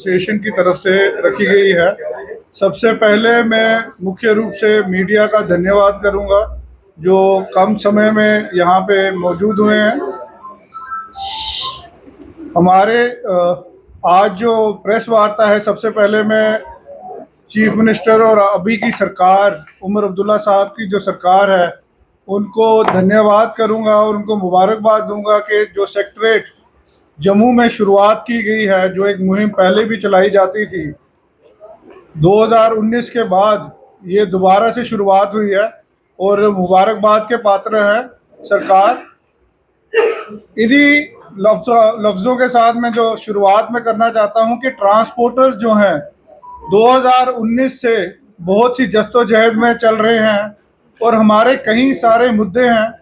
Association की तरफ से रखी गई है। सबसे पहले मैं मुख्य रूप से मीडिया का धन्यवाद करूंगा जो कम समय में यहाँ पे मौजूद हुए हैं। हमारे आज जो प्रेस वार्ता है, सबसे पहले मैं चीफ मिनिस्टर और अभी की सरकार, उमर अब्दुल्ला साहब की जो सरकार है, उनको धन्यवाद करूंगा और उनको मुबारकबाद दूंगा कि जो सेक्रेटरीट जम्मू में शुरुआत की गई है, जो एक मुहिम पहले भी चलाई जाती थी 2019 के बाद, ये दोबारा से शुरुआत हुई है और मुबारकबाद के पात्र है सरकार। इन्हीं लफ्ज़ों के साथ मैं जो शुरुआत में करना चाहता हूं कि ट्रांसपोर्टर्स जो हैं 2019 से बहुत सी जद्दोजहद में चल रहे हैं और हमारे कई सारे मुद्दे हैं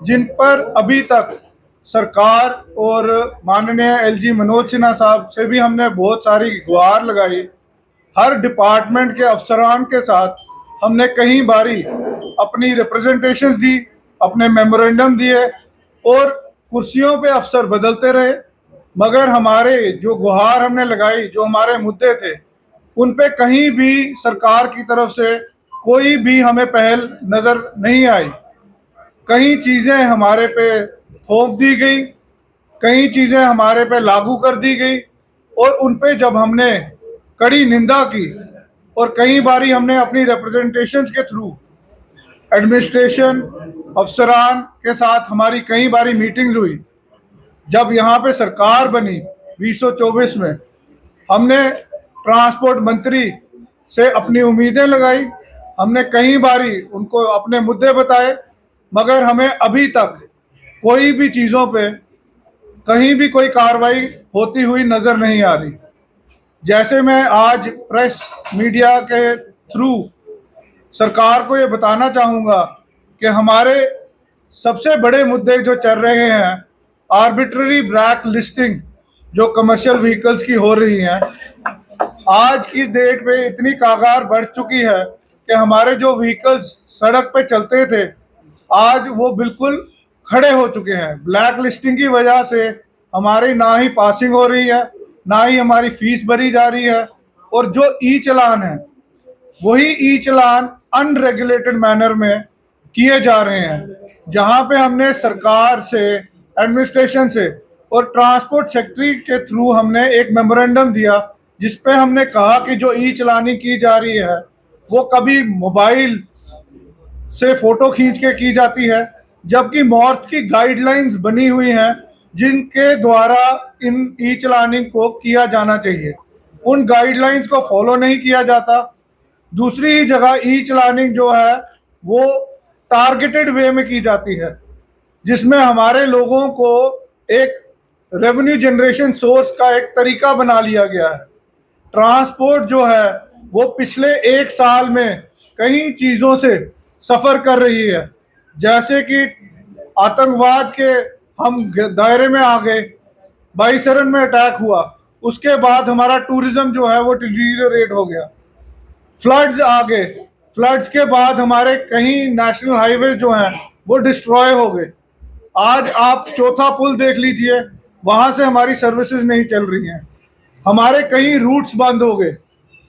जिन पर अभी तक सरकार और माननीय एलजी मनोज सिन्हा साहब से भी हमने बहुत सारी गुहार लगाई। हर डिपार्टमेंट के अफसरान के साथ हमने कई बारी अपनी रिप्रेजेंटेशंस दी, अपने मेमोरेंडम दिए और कुर्सियों पे अफसर बदलते रहे, मगर हमारे जो गुहार हमने लगाई, जो हमारे मुद्दे थे, उन पे कहीं भी सरकार की तरफ से कोई भी हमें पहल नज़र नहीं आई। कई चीज़ें हमारे पे थोप दी गई, कई चीज़ें हमारे पे लागू कर दी गई और उन पे जब हमने कड़ी निंदा की और कई बारी हमने अपनी रिप्रेजेंटेशंस के थ्रू एडमिनिस्ट्रेशन अफसरान के साथ हमारी कई बारी मीटिंग्स हुई। जब यहाँ पे सरकार बनी 2024 में, हमने ट्रांसपोर्ट मंत्री से अपनी उम्मीदें लगाई, हमने कई बारी उनको अपने मुद्दे बताए, मगर हमें अभी तक कोई भी चीज़ों पे कहीं भी कोई कार्रवाई होती हुई नज़र नहीं आ रही। जैसे मैं आज प्रेस मीडिया के थ्रू सरकार को ये बताना चाहूँगा कि हमारे सबसे बड़े मुद्दे जो चल रहे हैं, आर्बिट्ररी ब्लैक लिस्टिंग जो कमर्शियल व्हीकल्स की हो रही हैं, आज की डेट पे इतनी कागार बढ़ चुकी है कि हमारे जो व्हीकल्स सड़क पे चलते थे, आज वो बिल्कुल खड़े हो चुके हैं। ब्लैक लिस्टिंग की वजह से हमारी ना ही पासिंग हो रही है, ना ही हमारी फीस भरी जा रही है, और जो ई चलान है वही ई चलान अनरेगुलेटेड मैनर में किए जा रहे हैं। जहां पे हमने सरकार से, एडमिनिस्ट्रेशन से और ट्रांसपोर्ट सेक्रेटरी के थ्रू हमने एक मेमोरेंडम दिया जिसपे हमने कहा कि जो ई चलानी की जा रही है वो कभी मोबाइल से फोटो खींच के की जाती है, जबकि मॉर्थ की गाइडलाइंस बनी हुई हैं जिनके द्वारा इन ई चलानिंग को किया जाना चाहिए। उन गाइडलाइंस को फॉलो नहीं किया जाता। दूसरी ही जगह ई चलानिंग जो है वो टारगेटेड वे में की जाती है, जिसमें हमारे लोगों को एक रेवेन्यू जनरेशन सोर्स का एक तरीका बना लिया गया है। ट्रांसपोर्ट जो है वो पिछले एक साल में कई चीज़ों से सफ़र कर रही है, जैसे कि आतंकवाद के हम दायरे में आ गए, बाईसरन में अटैक हुआ, उसके बाद हमारा टूरिज्म जो है वो डिटीरियोरेट हो गया, फ्लड्स आ गए, फ्लड्स के बाद हमारे कहीं नेशनल हाईवे जो हैं वो डिस्ट्रॉय हो गए। आज आप चौथा पुल देख लीजिए, वहाँ से हमारी सर्विसेज नहीं चल रही हैं, हमारे कई रूट्स बंद हो गए।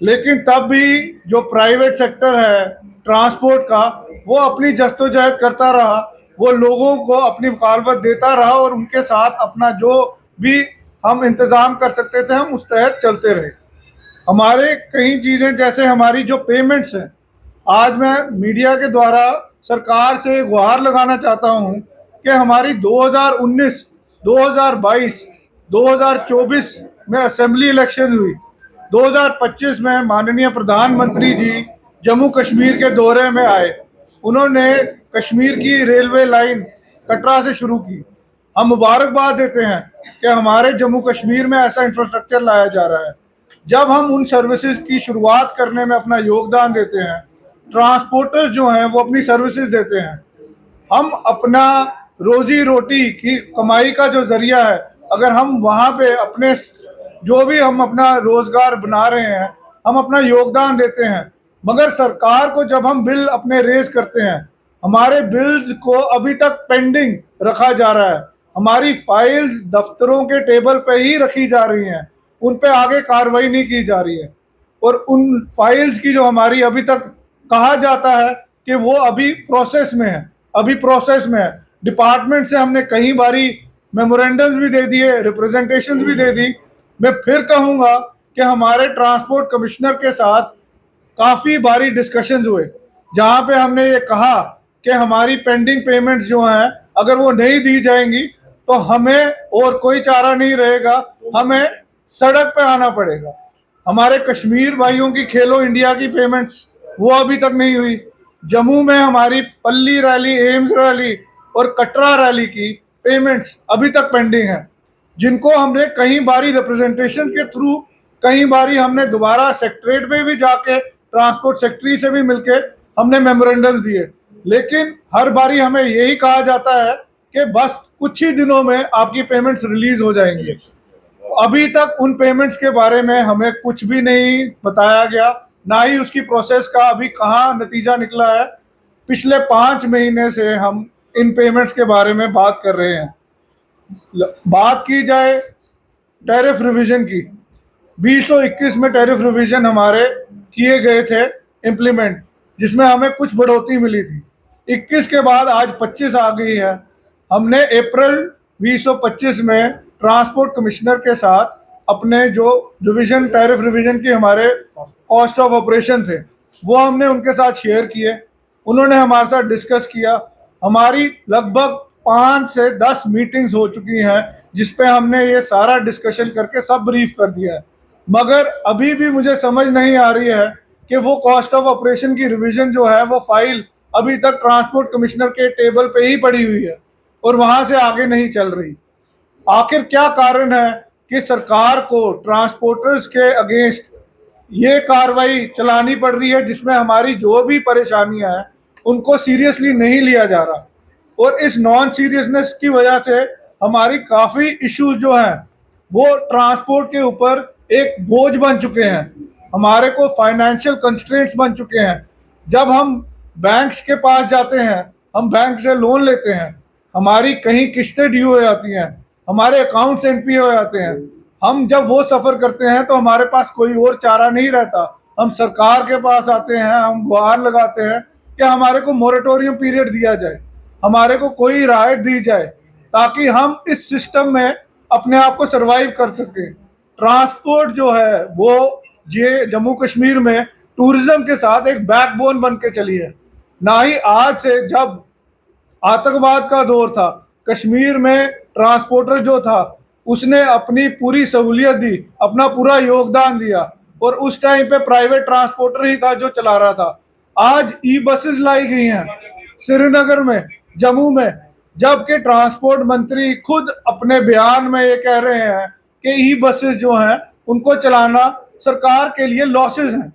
लेकिन तब भी जो प्राइवेट सेक्टर है ट्रांसपोर्ट का, वो अपनी जद्दोजहद करता रहा, वो लोगों को अपनी मुखालफत देता रहा और उनके साथ अपना जो भी हम इंतज़ाम कर सकते थे हम उस तहत चलते रहे। हमारे कई चीज़ें, जैसे हमारी जो पेमेंट्स हैं, आज मैं मीडिया के द्वारा सरकार से गुहार लगाना चाहता हूं कि हमारी 2019, 2022, 2024 में असेंबली इलेक्शन हुई, 2025 में माननीय प्रधानमंत्री जी जम्मू कश्मीर के दौरे में आए, उन्होंने कश्मीर की रेलवे लाइन कटरा से शुरू की। हम मुबारकबाद देते हैं कि हमारे जम्मू कश्मीर में ऐसा इंफ्रास्ट्रक्चर लाया जा रहा है। जब हम उन सर्विसेज की शुरुआत करने में अपना योगदान देते हैं, ट्रांसपोर्टर्स जो हैं वो अपनी सर्विसेज देते हैं, हम अपना रोजी रोटी की कमाई का जो जरिया है, अगर हम वहाँ पे अपने जो भी हम अपना रोजगार बना रहे हैं, हम अपना योगदान देते हैं, मगर सरकार को जब हम बिल अपने रेज करते हैं, हमारे बिल्स को अभी तक पेंडिंग रखा जा रहा है, हमारी फाइल्स दफ्तरों के टेबल पे ही रखी जा रही हैं, उन पे आगे कार्रवाई नहीं की जा रही है। और उन फाइल्स की जो हमारी अभी तक कहा जाता है कि वो अभी प्रोसेस में है, अभी प्रोसेस में है। डिपार्टमेंट से हमने कई बारी मेमोरेंडम्स भी दे दिए, रिप्रेजेंटेशंस भी दे दी। मैं फिर कहूँगा कि हमारे ट्रांसपोर्ट कमिश्नर के साथ काफ़ी बारी डिस्कशंस हुए, जहाँ पे हमने ये कहा कि हमारी पेंडिंग पेमेंट्स जो हैं अगर वो नहीं दी जाएंगी तो हमें और कोई चारा नहीं रहेगा, हमें सड़क पे आना पड़ेगा। हमारे कश्मीर भाइयों की खेलो इंडिया की पेमेंट्स वो अभी तक नहीं हुई। जम्मू में हमारी पल्ली रैली, एम्स रैली और कटरा रैली की पेमेंट्स अभी तक पेंडिंग है, जिनको हमने कई बारी रिप्रेजेंटेशन के थ्रू, कई बारी हमने दोबारा सेक्रेटरीट में भी जाके ट्रांसपोर्ट सेक्रेटरी से भी मिलके हमने मेमोरेंडम दिए, लेकिन हर बारी हमें यही कहा जाता है कि बस कुछ ही दिनों में आपकी पेमेंट्स रिलीज हो जाएंगी। अभी तक उन पेमेंट्स के बारे में हमें कुछ भी नहीं बताया गया, ना ही उसकी प्रोसेस का अभी कहाँ नतीजा निकला है। पिछले 5 महीने से हम इन पेमेंट्स के बारे में बात कर रहे हैं। बात की जाए टैरिफ रिवीजन की, 2021 में टैरिफ रिवीजन हमारे किए गए थे इम्प्लीमेंट, जिसमें हमें कुछ बढ़ोतरी मिली थी। 21 के बाद आज 25 आ गई है। हमने अप्रैल 2025 में ट्रांसपोर्ट कमिश्नर के साथ अपने जो रिवीजन, टैरिफ रिवीजन की हमारे कॉस्ट ऑफ ऑपरेशन थे वो हमने उनके साथ शेयर किए। उन्होंने हमारे साथ डिस्कस किया। हमारी लगभग 5 से 10 मीटिंग्स हो चुकी हैं जिसपे हमने ये सारा डिस्कशन करके सब ब्रीफ कर दिया है, मगर अभी भी मुझे समझ नहीं आ रही है कि वो कॉस्ट ऑफ ऑपरेशन की रिवीजन जो है वो फाइल अभी तक ट्रांसपोर्ट कमिश्नर के टेबल पे ही पड़ी हुई है और वहां से आगे नहीं चल रही। आखिर क्या कारण है कि सरकार को ट्रांसपोर्टर्स के अगेंस्ट ये कार्रवाई चलानी पड़ रही है, जिसमें हमारी जो भी परेशानियां हैं उनको सीरियसली नहीं लिया जा रहा, और इस नॉन सीरियसनेस की वजह से हमारी काफ़ी इश्यूज जो हैं वो ट्रांसपोर्ट के ऊपर एक बोझ बन चुके हैं, हमारे को फाइनेंशियल कंस्ट्रेंट्स बन चुके हैं। जब हम बैंक्स के पास जाते हैं, हम बैंक से लोन लेते हैं, हमारी कहीं किस्तें ड्यू हो जाती हैं, हमारे अकाउंट्स एनपीए हो जाते हैं। हम जब वो सफ़र करते हैं तो हमारे पास कोई और चारा नहीं रहता, हम सरकार के पास आते हैं, हम गुहार लगाते हैं कि हमारे को मोरेटोरियम पीरियड दिया जाए, हमारे को कोई राहत दी जाए ताकि हम इस सिस्टम में अपने आप को सरवाइव कर सकें। ट्रांसपोर्ट जो है वो ये जम्मू कश्मीर में टूरिज्म के साथ एक बैकबोन बन के चली है। ना ही आज से जब आतंकवाद का दौर था, कश्मीर में ट्रांसपोर्टर जो था उसने अपनी पूरी सहूलियत दी, अपना पूरा योगदान दिया, और उस टाइम पे प्राइवेट ट्रांसपोर्टर ही था जो चला रहा था। आज ई बसेस लाई गई हैं श्रीनगर में, जम्मू में, जबकि ट्रांसपोर्ट मंत्री खुद अपने बयान में ये कह रहे हैं कि ई बसेस जो हैं उनको चलाना सरकार के लिए लॉसेस हैं,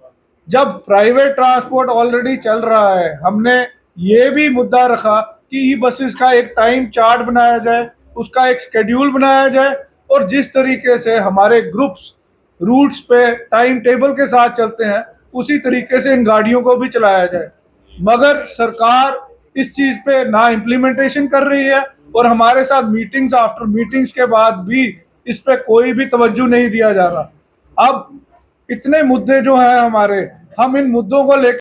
जब प्राइवेट ट्रांसपोर्ट ऑलरेडी चल रहा है। हमने ये भी मुद्दा रखा कि ई बसेस का एक टाइम चार्ट बनाया जाए, उसका एक शेड्यूल बनाया जाए, और जिस तरीके से हमारे ग्रुप्स रूट्स पे टाइम टेबल के साथ चलते हैं उसी तरीके से इन गाड़ियों को भी चलाया जाए। मगर सरकार इस चीज़ पे ना इम्प्लीमेंटेशन कर रही है, और हमारे साथ मीटिंग्स आफ्टर मीटिंग्स के बाद भी इस पे कोई भी तवज्जो नहीं दिया जा रहा। अब इतने मुद्दे जो हैं हमारे, हम इन मुद्दों को लेकर